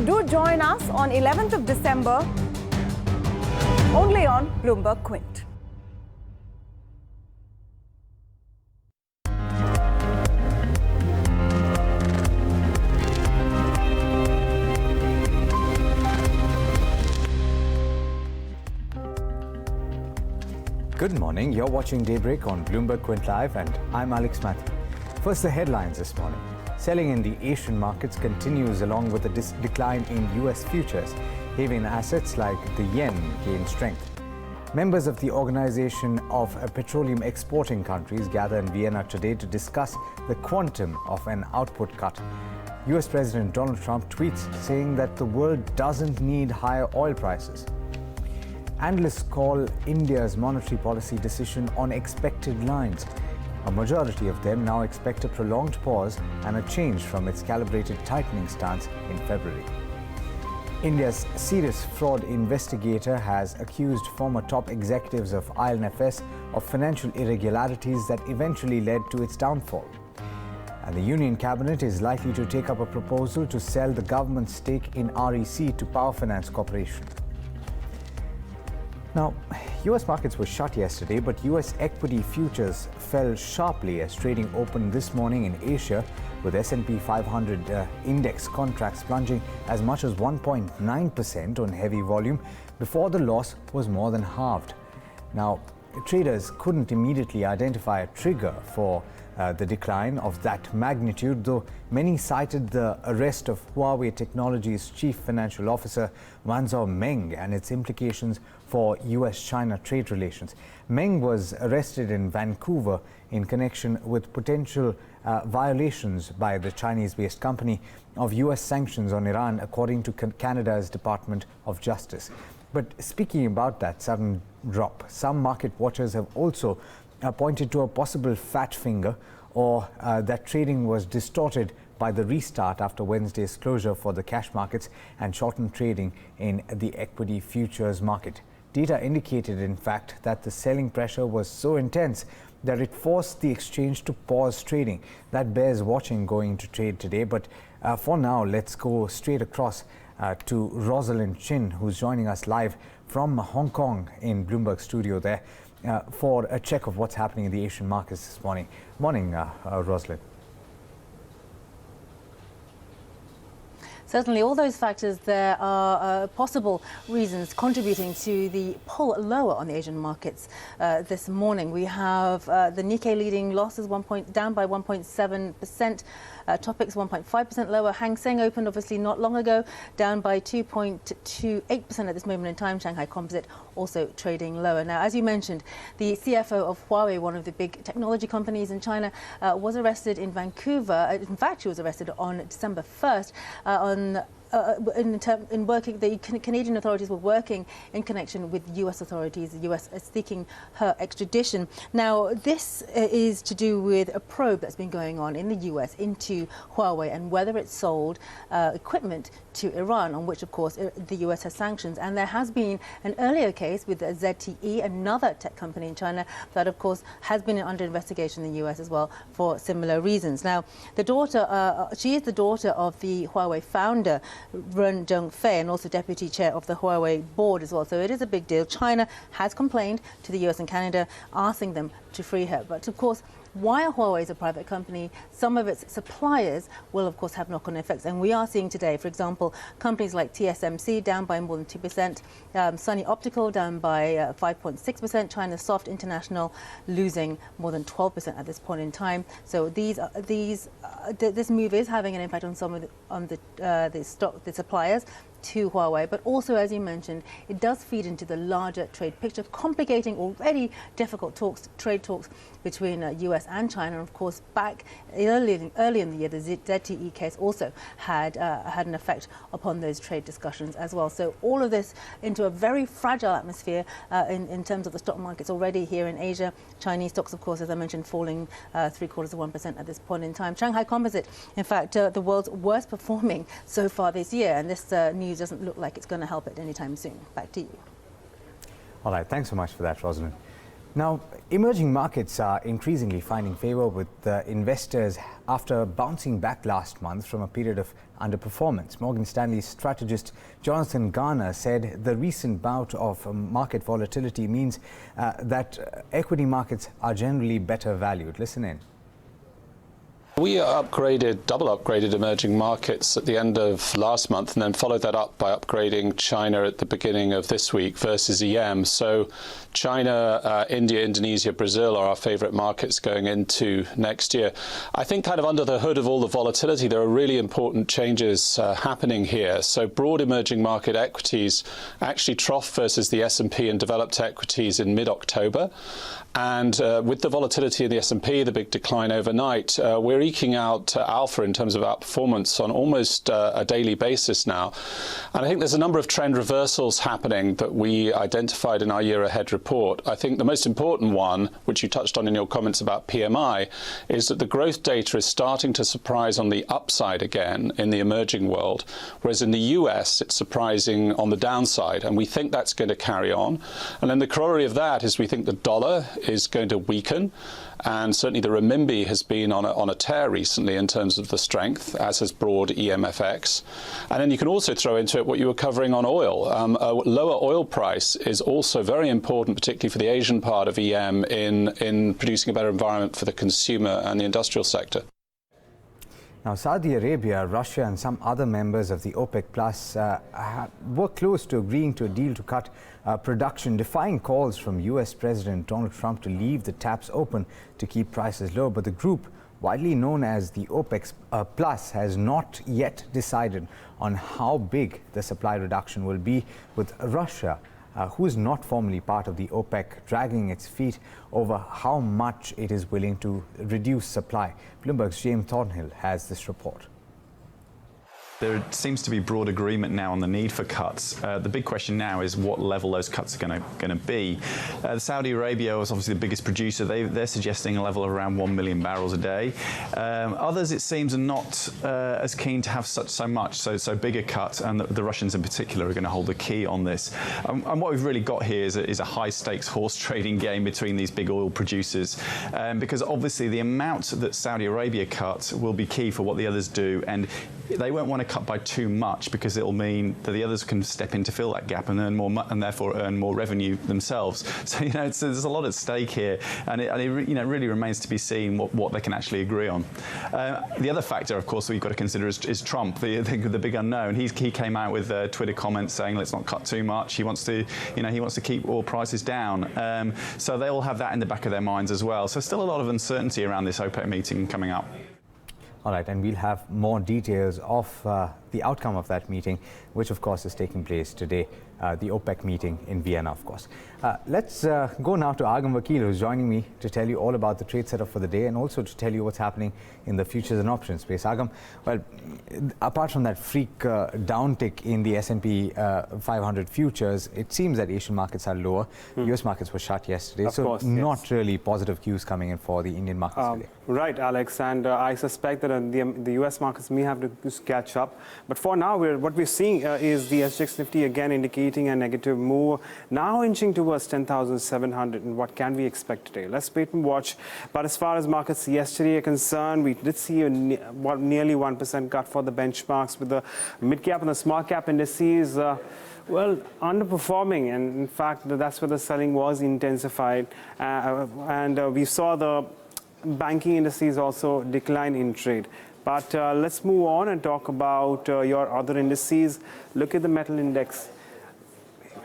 do join us on 11th of December, only on Bloomberg Quint. Good morning. You're watching Daybreak on Bloomberg Quint Live, and I'm Alex Matthew. First, the headlines this morning. Selling in the Asian markets continues along with a decline in US futures. Haven assets like the yen gain strength. Members of the Organization of Petroleum Exporting Countries gather in Vienna today to discuss the quantum of an output cut. US President Donald Trump tweets saying that the world doesn't need higher oil prices. Analysts call India's monetary policy decision on expected lines. A majority of them now expect a prolonged pause and a change from its calibrated tightening stance in February. India's serious fraud investigator has accused former top executives of IL&FS of financial irregularities that eventually led to its downfall. And the Union Cabinet is likely to take up a proposal to sell the government's stake in REC to Power Finance Corporation. Now, US markets were shut yesterday, but US equity futures fell sharply as trading opened this morning in Asia, with S&P 500 index contracts plunging as much as 1.9% on heavy volume before the loss was more than halved. Now, traders couldn't immediately identify a trigger for the decline of that magnitude, though many cited the arrest of Huawei Technologies' chief financial officer Wanzhou Meng and its implications for US-China trade relations. Meng was arrested in Vancouver in connection with potential violations by the Chinese-based company of US sanctions on Iran, according to Canada's Department of Justice. But speaking about that sudden drop, some market watchers have also pointed to a possible fat finger, or that trading was distorted by the restart after Wednesday's closure for the cash markets and shortened trading in the equity futures market. Data indicated, in fact, that the selling pressure was so intense that it forced the exchange to pause trading. That bears watching going into trade today. But for now, let's go straight across to Rosalind Chin, who's joining us live from Hong Kong in Bloomberg studio there for a check of what's happening in the Asian markets this morning. Morning, Rosalind. Certainly, all those factors there are possible reasons contributing to the pull lower on the Asian markets this morning. We have the Nikkei leading losses down by 1.7%. Topics 1.5% lower. Hang Seng opened obviously not long ago, down by 2.28% at this moment in time. Shanghai Composite also trading lower. Now, as you mentioned, the CFO of Huawei, one of the big technology companies in China, was arrested in Vancouver. In fact, she was arrested on December 1st in working, the Canadian authorities were working in connection with US authorities. The US is seeking her extradition. Now, this is to do with a probe that's been going on in the US into Huawei and whether it sold equipment to Iran, on which, of course, the US has sanctions. And there has been an earlier case with ZTE, another tech company in China, that, of course, has been under investigation in the US as well for similar reasons. Now, the daughter, she is the daughter of the Huawei founder, Ren Zhengfei, and also deputy chair of the Huawei board as well. So it is a big deal. China has complained to the US and Canada, asking them to free her. But of course, while Huawei is a private company, some of its suppliers will, of course, have knock-on effects. And we are seeing today, for example, companies like TSMC down by more than 2%, Sunny Optical down by 5.6%, China Soft International losing more than 12% at this point in time. So this move is having an impact on some of the suppliers to Huawei, but also, as you mentioned, it does feed into the larger trade picture, complicating already difficult trade talks between US and China. And of course, back early in the year, the ZTE case also had an effect upon those trade discussions as well. So all of this into a very fragile atmosphere in terms of the stock markets already here in Asia. Chinese stocks, of course, as I mentioned, falling 0.75% at this point in time. Shanghai Composite, in fact, the world's worst performing so far this year, and this news doesn't look like it's going to help it anytime soon. Back to you. All right, thanks so much for that, Rosalind. Now, emerging markets are increasingly finding favor with investors after bouncing back last month from a period of underperformance. Morgan Stanley strategist Jonathan Garner said the recent bout of market volatility means that equity markets are generally better valued. Listen in. We double upgraded emerging markets at the end of last month and then followed that up by upgrading China at the beginning of this week versus EM. So China, India, Indonesia, Brazil are our favourite markets going into next year. I think kind of under the hood of all the volatility, there are really important changes happening here. So broad emerging market equities actually troughed versus the S&P and developed equities in mid-October. And with the volatility in the S&P, the big decline overnight, we're eking out alpha in terms of outperformance on almost a daily basis now. And I think there's a number of trend reversals happening that we identified in our year ahead report. I think the most important one, which you touched on in your comments about PMI, is that the growth data is starting to surprise on the upside again in the emerging world, whereas in the US it's surprising on the downside. And we think that's going to carry on. And then the corollary of that is we think the dollar is going to weaken, and certainly the renminbi has been on a tear recently in terms of the strength, as has broad EMFX. And then you can also throw into it what you were covering on oil. A lower oil price is also very important, particularly for the Asian part of EM, in producing a better environment for the consumer and the industrial sector. Now, Saudi Arabia, Russia and some other members of the OPEC Plus were close to agreeing to a deal to cut production, defying calls from US President Donald Trump to leave the taps open to keep prices low. But the group, widely known as the OPEC Plus, has not yet decided on how big the supply reduction will be, with Russia, who is not formally part of the OPEC, dragging its feet over how much it is willing to reduce supply. Bloomberg's James Thornhill has this report. There seems to be broad agreement now on the need for cuts. The big question now is what level those cuts are going to be. Saudi Arabia is obviously the biggest producer. They're suggesting a level of around 1 million barrels a day. Others, it seems, are not as keen to have so much, so bigger cut, and the Russians in particular are going to hold the key on this. And what we've really got here is a high-stakes horse trading game between these big oil producers, because obviously the amount that Saudi Arabia cuts will be key for what the others do, and they won't want to cut by too much because it'll mean that the others can step in to fill that gap and earn more, and therefore earn more revenue themselves. So there's a lot at stake here, and it really remains to be seen what they can actually agree on. The other factor, of course, we've got to consider is Trump, the big unknown. He came out with Twitter comments saying let's not cut too much. He wants to keep oil prices down. So they will have that in the back of their minds as well. So still a lot of uncertainty around this OPEC meeting coming up. All right, and we'll have more details of the outcome of that meeting, which of course is taking place today, the OPEC meeting in Vienna, of course. Let's go now to Agam Vakil, who's joining me to tell you all about the trade setup for the day and also to tell you what's happening in the futures and options space. Agam, well, apart from that freak downtick in the S&P 500 futures, it seems that Asian markets are lower. US markets were shut yesterday, not really positive cues coming in for the Indian markets today. Right, Alex, and I suspect that the US markets may have to just catch up. But for now, what we're seeing is the SGX Nifty again indicating a negative move, now inching towards 10,700. And what can we expect today? Let's wait and watch. But as far as markets yesterday are concerned, we did see a nearly 1% cut for the benchmarks, with the mid-cap and the small-cap indices well, underperforming, and in fact, that's where the selling was intensified. We saw the banking indices also decline in trade. But let's move on and talk about your other indices. Look at the metal index.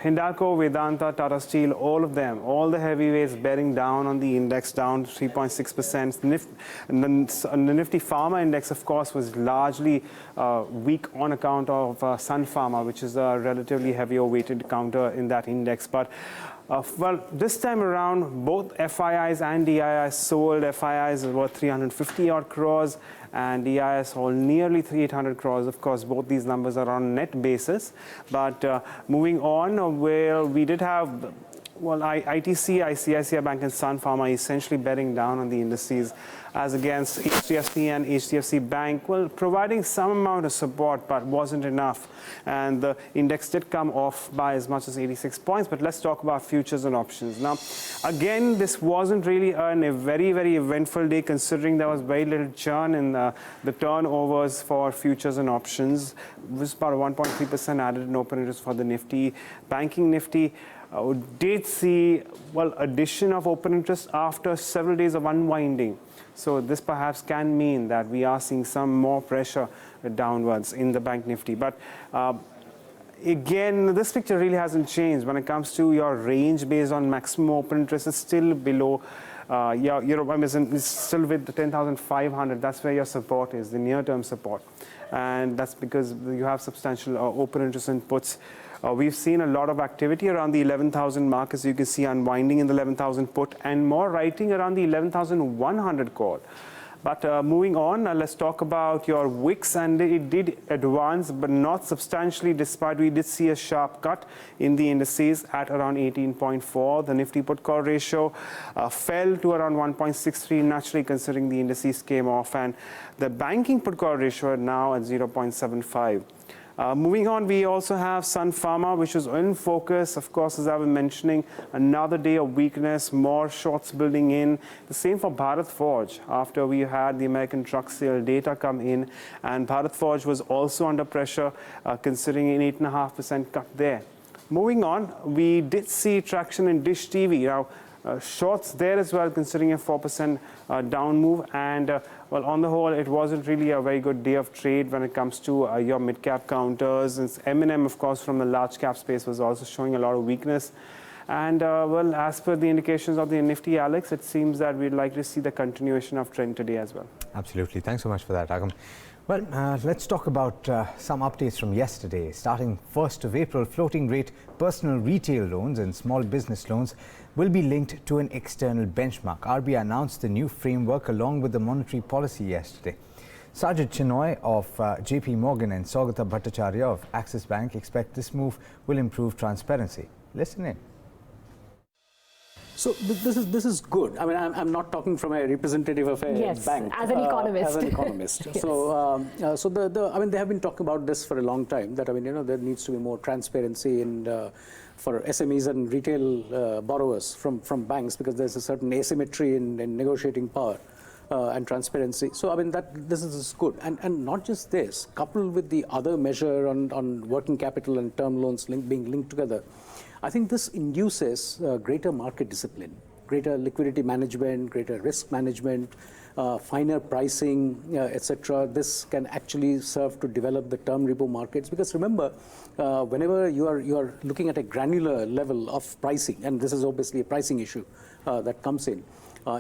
Hindalco, Vedanta, Tata Steel, all of them, all the heavyweights bearing down on the index, down 3.6%. The Nifty Pharma index, of course, was largely weak on account of Sun Pharma, which is a relatively heavier weighted counter in that index. But well, this time around, both FIIs and DIIs sold. FIIs were 350 odd crores, and DIIs sold nearly 800 crores. Of course, both these numbers are on net basis. But moving on, where we did have Well, ITC, ICICI Bank and Sun Pharma essentially betting down on the indices as against HDFC and HDFC Bank, well, providing some amount of support, but wasn't enough. And the index did come off by as much as 86 points. But let's talk about futures and options. Now, again, this wasn't really a very, very eventful day, considering there was very little churn in the turnovers for futures and options. It was about 1.3% added in open interest for the Nifty. Banking Nifty did see, well, addition of open interest after several days of unwinding. So this perhaps can mean that we are seeing some more pressure downwards in the Bank Nifty. But again, this picture really hasn't changed. When it comes to your range based on maximum open interest, it's still below. It's still with the 10,500. That's where your support is, the near-term support. And that's because you have substantial open interest inputs. We've seen a lot of activity around the 11,000 mark, as you can see, unwinding in the 11,000 put, and more writing around the 11,100 call. But moving on, let's talk about your WIX, and it did advance, but not substantially, despite we did see a sharp cut in the indices at around 18.4. The Nifty put call ratio fell to around 1.63, naturally, considering the indices came off, and the banking put call ratio now at 0.75. Moving on, we also have Sun Pharma, which is in focus. Of course, as I was mentioning, another day of weakness, more shorts building in. The same for Bharat Forge, after we had the American truck sale data come in, and Bharat Forge was also under pressure, considering an 8.5% cut there. Moving on, we did see traction in Dish TV. Now, shorts there as well, considering a 4% down move, and well, on the whole, it wasn't really a very good day of trade when it comes to your mid-cap counters. And M&M, of course, from the large-cap space was also showing a lot of weakness. And well, as per the indications of the Nifty, Alex, it seems that we'd like to see the continuation of trend today as well. Absolutely. Thanks so much for that, Agam. Well, let's talk about some updates from yesterday. Starting 1st of April, floating rate personal retail loans and small business loans will be linked to an external benchmark. RBI announced the new framework along with the monetary policy yesterday. Sajid Chinoy of JP Morgan and Saugata Bhattacharya of Axis Bank expect this move will improve transparency. Listen in. So this is good. I mean, I'm not talking from a representative of a bank. As an economist. As an economist. Yes. So I mean, they have been talking about this for a long time. That, I mean, there needs to be more transparency for SMEs and retail borrowers from banks, because there's a certain asymmetry in negotiating power and transparency. So I mean, this is good, and not just this, coupled with the other measure on working capital and term loans being linked together. I think this induces greater market discipline, greater liquidity management, greater risk management, finer pricing, etc. This can actually serve to develop the term repo markets, because remember, whenever you are looking at a granular level of pricing, and this is obviously a pricing issue that comes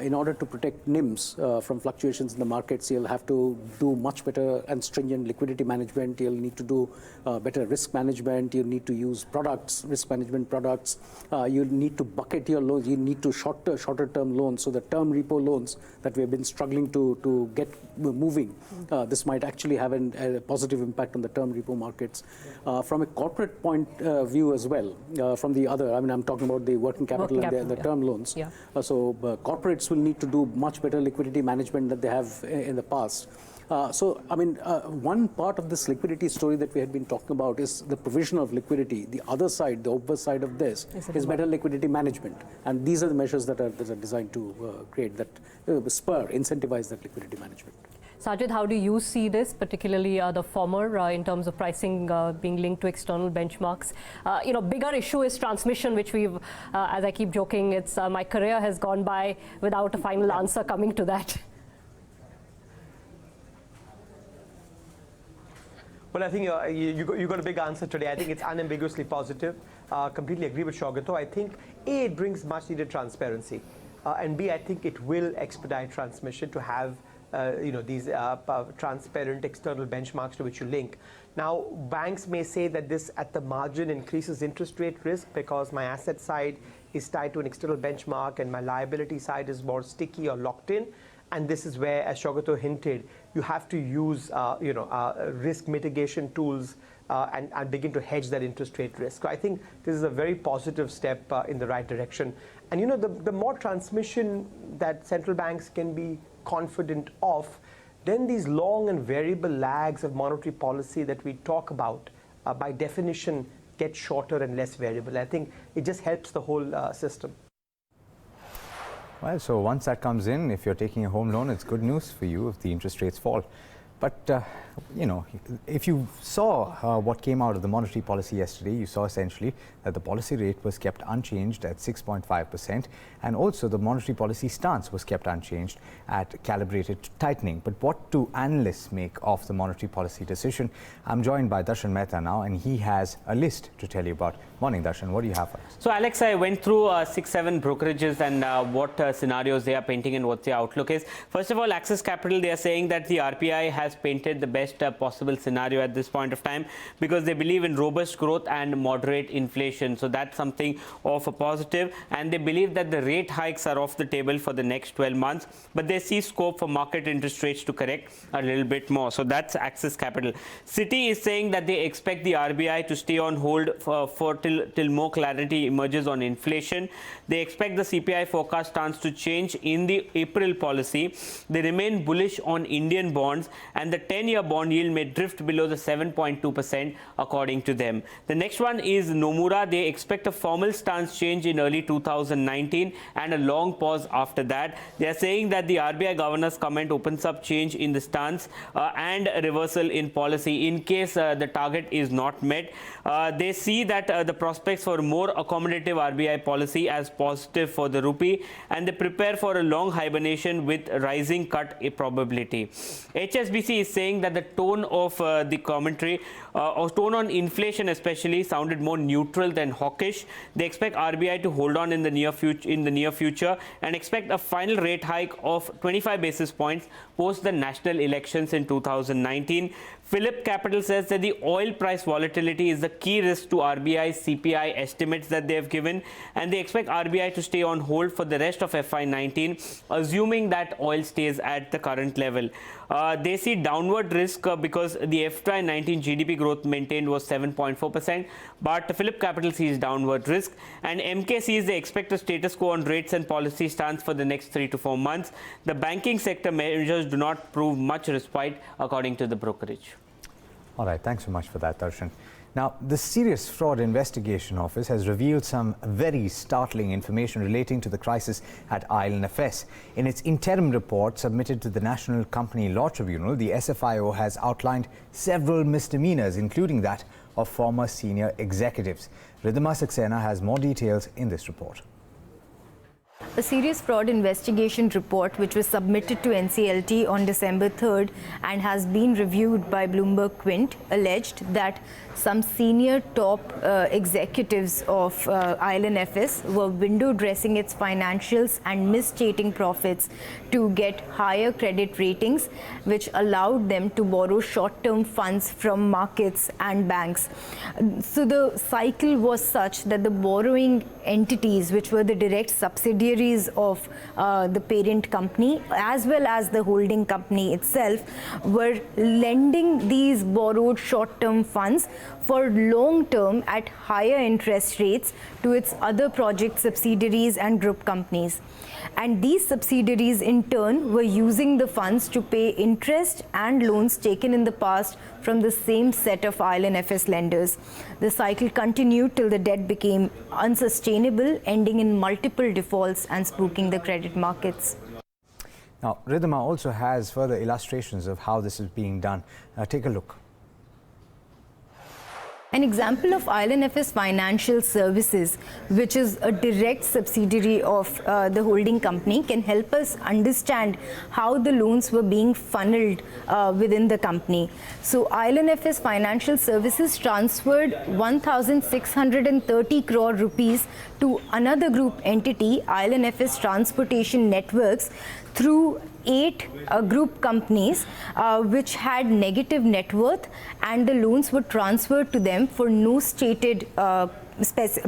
in order to protect NIMs from fluctuations in the markets, you'll have to do much better and stringent liquidity management. You'll need to do better risk management. You need to use products, risk management products. You need to bucket your loans. You need to shorter term loans. So the term repo loans that we have been struggling to get moving, this might actually have a positive impact on the term repo markets. From a corporate point of view as well, from the other, I mean, I'm talking about the working capital and the term loans. Yeah. So corporates will need to do much better liquidity management than they have in the past. So, I mean, one part of this liquidity story that we had been talking about is the provision of liquidity. The other side, the opposite side of this, is better liquidity management. And these are the measures that are designed to create that, incentivize that liquidity management. Sajid, how do you see this, particularly the former, in terms of pricing being linked to external benchmarks? Bigger issue is transmission, which we've, as I keep joking, it's my career has gone by without a final answer coming to that. Well, I think you got a big answer today. I think it's unambiguously positive. Completely agree with Shogato. I think, A, it brings much needed transparency. And B, I think it will expedite transmission to have these transparent external benchmarks to which you link. Now, banks may say that this at the margin increases interest rate risk because my asset side is tied to an external benchmark and my liability side is more sticky or locked in. And this is where, as Shogato hinted, you have to use risk mitigation tools and begin to hedge that interest rate risk. So I think this is a very positive step in the right direction. And the more transmission that central banks can be confident of, then these long and variable lags of monetary policy that we talk about, by definition, get shorter and less variable. I think it just helps the whole system. Well, so once that comes in, if you're taking a home loan, it's good news for you if the interest rates fall. But, if you saw what came out of the monetary policy yesterday, you saw essentially that the policy rate was kept unchanged at 6.5%, and also the monetary policy stance was kept unchanged at calibrated tightening. But what do analysts make of the monetary policy decision? I'm joined by Darshan Mehta now, and he has a list to tell you about. Morning, Darshan. What do you have for us? So, Alex, I went through 6-7 brokerages and what scenarios they are painting and what the outlook is. First of all, Axis Capital, they are saying that the RBI has painted the best possible scenario at this point of time because they believe in robust growth and moderate inflation. So that's something of a positive, and they believe that the rate hikes are off the table for the next 12 months, but they see scope for market interest rates to correct a little bit more. So that's Axis Capital. Citi is saying that they expect the RBI to stay on hold till more clarity emerges on inflation. They expect the CPI forecast stance to change in the April policy. They remain bullish on Indian bonds, and the 10-year bond yield may drift below the 7.2% according to them. The next one is Nomura. They expect a formal stance change in early 2019 and a long pause after that. They are saying that the RBI governor's comment opens up change in the stance and a reversal in policy in case the target is not met. They see that the prospects for more accommodative RBI policy as positive for the rupee, and they prepare for a long hibernation with rising cut probability. HSBC is saying that the tone of the commentary or tone on inflation especially sounded more neutral than hawkish. They expect RBI to hold on in the near future and expect a final rate hike of 25 basis points post the national elections in 2019. Phillip Capital says that the oil price volatility is the key risk to RBI's CPI estimates that they have given, and they expect RBI to stay on hold for the rest of FY19, assuming that oil stays at the current level. They see downward risk because the FY19 GDP growth maintained was 7.4%, but Phillip Capital sees downward risk, and MK sees they expect a status quo on rates and policy stance for the next 3 to 4 months. The banking sector measures do not prove much respite, according to the brokerage. All right, thanks so much for that, Darshan. Now, the Serious Fraud Investigation Office has revealed some very startling information relating to the crisis at IL&FS. In its interim report submitted to the National Company Law Tribunal, the SFIO has outlined several misdemeanors, including that of former senior executives. Ridhima Saxena has more details in this report. A serious fraud investigation report, which was submitted to NCLT on December 3rd and has been reviewed by Bloomberg Quint, alleged that some senior top executives of IL&FS were window dressing its financials and misstating profits to get higher credit ratings, which allowed them to borrow short-term funds from markets and banks. So the cycle was such that the borrowing entities, which were the direct subsidiaries of the parent company as well as the holding company itself, were lending these borrowed short-term funds for long-term at higher interest rates to its other project subsidiaries and group companies. And these subsidiaries in turn were using the funds to pay interest and loans taken in the past from the same set of IL&FS lenders. The cycle continued till the debt became unsustainable, ending in multiple defaults and spooking the credit markets. Now, Ridhima also has further illustrations of how this is being done. Take a look. An example of IL&FS Financial Services, which is a direct subsidiary of the holding company, can help us understand how the loans were being funneled within the company. So IL&FS Financial Services transferred 1,630 crore rupees to another group entity, IL&FS Transportation Networks, through 8 group companies which had negative net worth, and the loans were transferred to them for no stated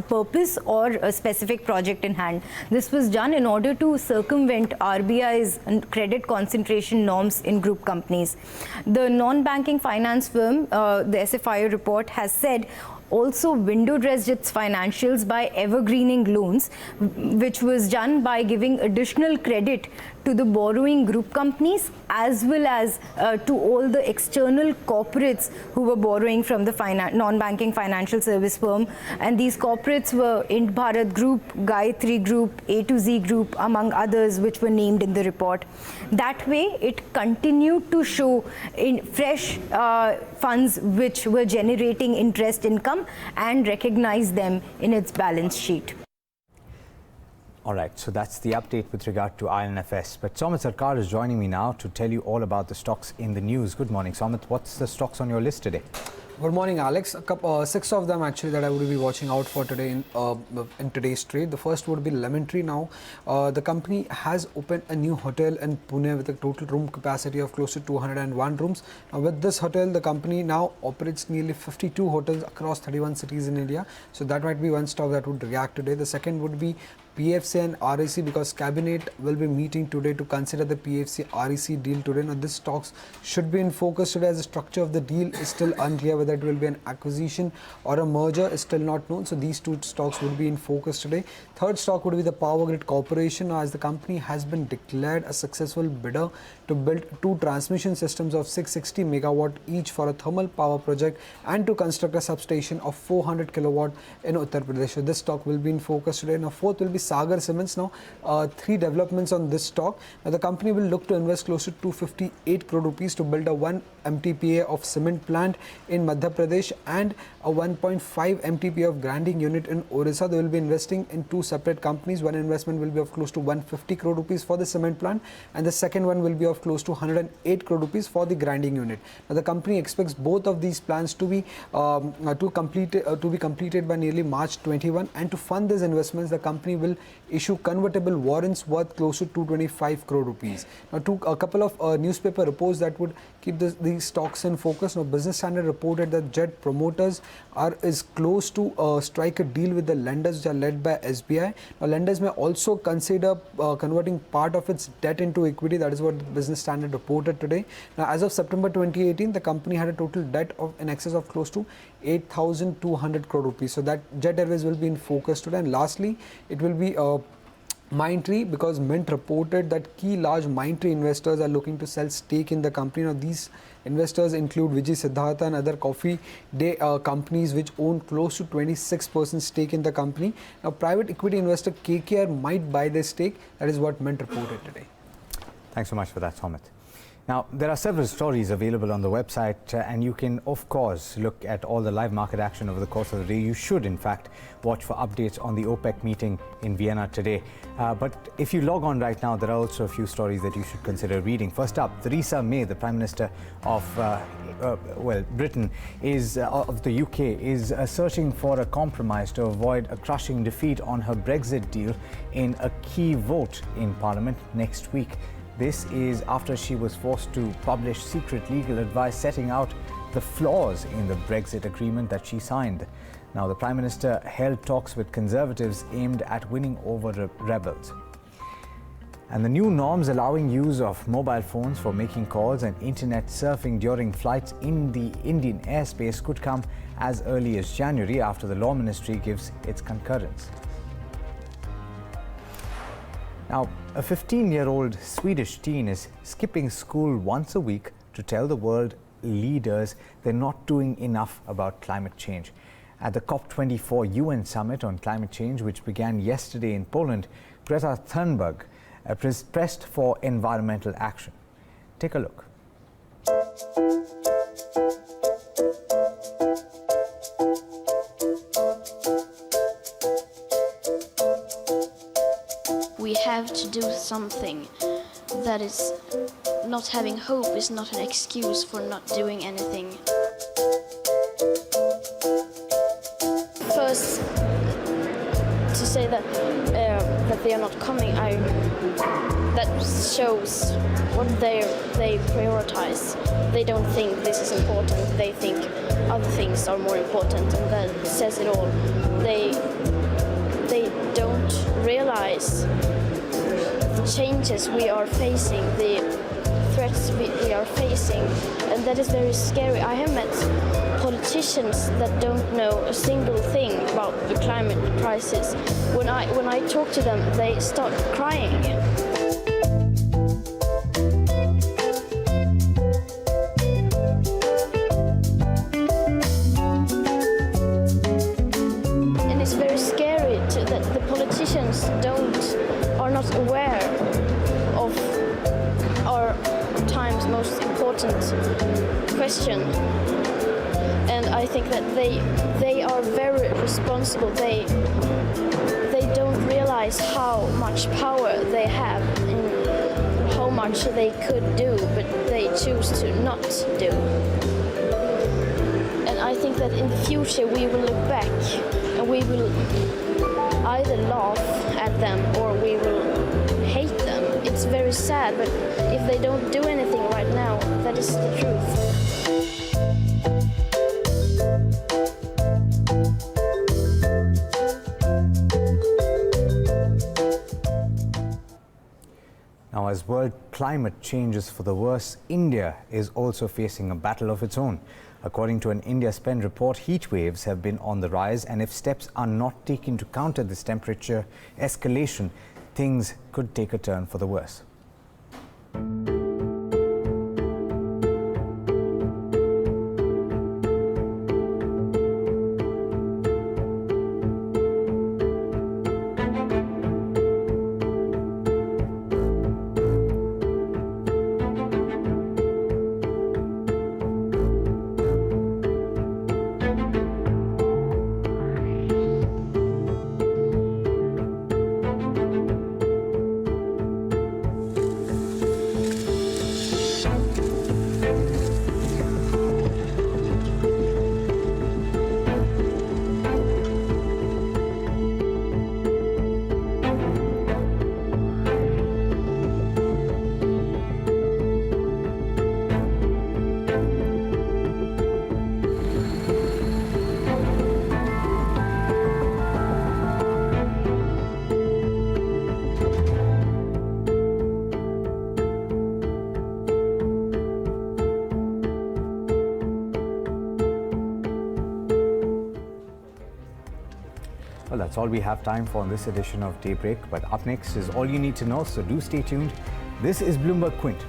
purpose or a specific project in hand. This was done in order to circumvent RBI's credit concentration norms in group companies. The non-banking finance firm, the SFIO report has said, also window-dressed its financials by evergreening loans, which was done by giving additional credit to the borrowing group companies as well as to all the external corporates who were borrowing from the non-banking financial service firm. And these corporates were Ind Bharat Group, Gayatri Group, A to Z Group, among others, which were named in the report. That way, it continued to show in fresh funds which were generating interest income and recognize them in its balance sheet. All right, so that's the update with regard to IL&FS. But Somit Sarkar is joining me now to tell you all about the stocks in the news. Good morning, Somit. What's the stocks on your list today? Good morning, Alex. Six of them actually that I would be watching out for today in today's trade. The first would be Lemon Tree. Now, the company has opened a new hotel in Pune with a total room capacity of close to 201 rooms. Now, with this hotel, the company now operates nearly 52 hotels across 31 cities in India. So that might be one stock that would react today. The second would be PFC and REC, because Cabinet will be meeting today to consider the PFC REC deal today. Now, this stocks should be in focus today as the structure of the deal is still unclear, whether it will be an acquisition or a merger is still not known. So these two stocks would be in focus today. Third stock would be the Power Grid Corporation. Now, as the company has been declared a successful bidder to build two transmission systems of 660 megawatt each for a thermal power project and to construct a substation of 400 kilowatt in Uttar Pradesh. So this stock will be in focus today. Now, fourth will be Sagar Cements. Now, three developments on this stock. Now, the company will look to invest close to 258 crore rupees to build a 1 MTPA of cement plant in Madhya Pradesh and a 1.5 MTPA of grinding unit in Orissa. They will be investing in two separate companies. One investment will be of close to 150 crore rupees for the cement plant, and the second one will be of close to 108 crore rupees for the grinding unit. Now, the company expects both of these plans to be completed by nearly March 21, and to fund these investments, the company will issue convertible warrants worth close to 225 crore rupees. Now, a couple of newspaper reports that would keep these stocks in focus. Now, Business Standard reported that Jet Promoters is close to strike a deal with the lenders, which are led by SBI. Now, lenders may also consider converting part of its debt into equity. That is what the Business Standard reported today. Now, as of September 2018, the company had a total debt of in excess of close to 8,200 crore rupees. So that Jet Airways will be in focus today. And lastly, it will be Mindtree, because Mint reported that key large Mindtree investors are looking to sell stake in the company. Now, these investors include Vijay Siddhartha and other coffee day companies which own close to 26% stake in the company. Now, private equity investor KKR might buy their stake. That is what Mint reported today. Thanks so much for that, Somit. Now, there are several stories available on the website, and you can, of course, look at all the live market action over the course of the day. You should, in fact, watch for updates on the Opec meeting in Vienna today. But if you log on right now, there are also a few stories that you should consider reading. First up, Theresa May, the Prime Minister of Britain, of the UK, is searching for a compromise to avoid a crushing defeat on her Brexit deal in a key vote in Parliament next week. This is after she was forced to publish secret legal advice setting out the flaws in the Brexit agreement that she signed. Now, the Prime Minister held talks with Conservatives aimed at winning over rebels. And the new norms allowing use of mobile phones for making calls and internet surfing during flights in the Indian airspace could come as early as January, after the Law Ministry gives its concurrence. Now, a 15-year-old Swedish teen is skipping school once a week to tell the world leaders they're not doing enough about climate change. At the COP24 UN Summit on Climate Change, which began yesterday in Poland, Greta Thunberg pressed for environmental action. Take a look. We have to do something. That is, not having hope is not an excuse for not doing anything. First, to say that they are not coming, that shows what they prioritize. They don't think this is important. They think other things are more important, and that says it all. They don't realize the changes we are facing, the threats we are facing, and that is very scary. I have met politicians that don't know a single thing about the climate crisis. When I talk to them, they start crying. And it's very scary that the politicians are not aware of our time's most important question. And I think that they are very responsible. They don't realize how much power they have and how much they could do, but they choose to not do. And I think that in the future we will look back and we will either laugh at them or we will hate them. It's very sad, but if they don't do anything right now, that is the truth. Now, as world climate changes for the worse, India is also facing a battle of its own. According to an India Spend report, heat waves have been on the rise, and if steps are not taken to counter this temperature escalation, things could take a turn for the worse. Well, that's all we have time for in this edition of Daybreak. But up next is all you need to know, so do stay tuned. This is Bloomberg Quint.